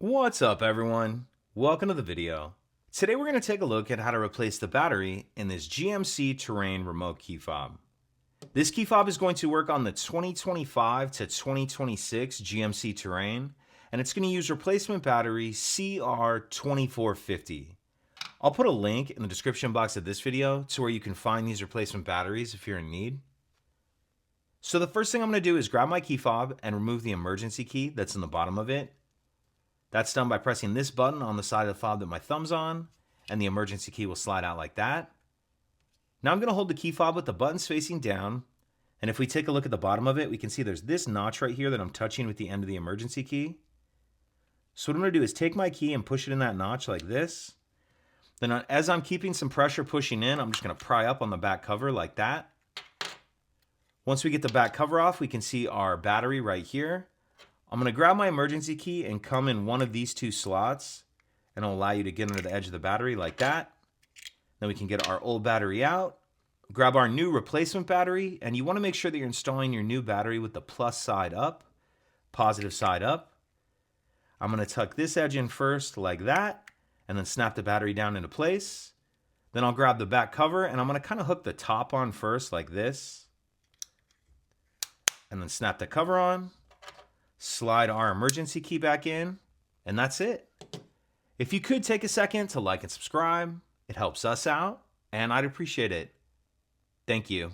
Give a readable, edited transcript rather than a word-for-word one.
What's up everyone? Welcome to the video. Today we're going to take a look at how to replace the battery in this GMC Terrain remote key fob. This key fob is going to work on the 2025 to 2026 GMC Terrain, and it's going to use replacement battery CR2450. I'll put a link in the description box of this video to where you can find these replacement batteries if you're in need. So the first thing I'm going to do is grab my key fob and remove the emergency key that's in the bottom of it. That's done by pressing this button on the side of the fob that my thumb's on, and the emergency key will slide out like that. Now I'm going to hold the key fob with the buttons facing down, and if we take a look at the bottom of it, we can see there's this notch right here that I'm touching with the end of the emergency key. So what I'm going to do is take my key and push it in that notch like this. Then as I'm keeping some pressure pushing in, I'm just going to pry up on the back cover like that. Once we get the back cover off, we can see our battery right here. I'm going to grab my emergency key and come in one of these two slots, and it'll allow you to get under the edge of the battery like that. Then we can get our old battery out, grab our new replacement battery, and you want to make sure that you're installing your new battery with the plus side up, positive side up. I'm going to tuck this edge in first like that, and then snap the battery down into place. Then I'll grab the back cover, and I'm going to kind of hook the top on first like this, and then snap the cover on. Slide our emergency key back in, and that's it. If you could take a second to like and subscribe, it helps us out, and I'd appreciate it. Thank you.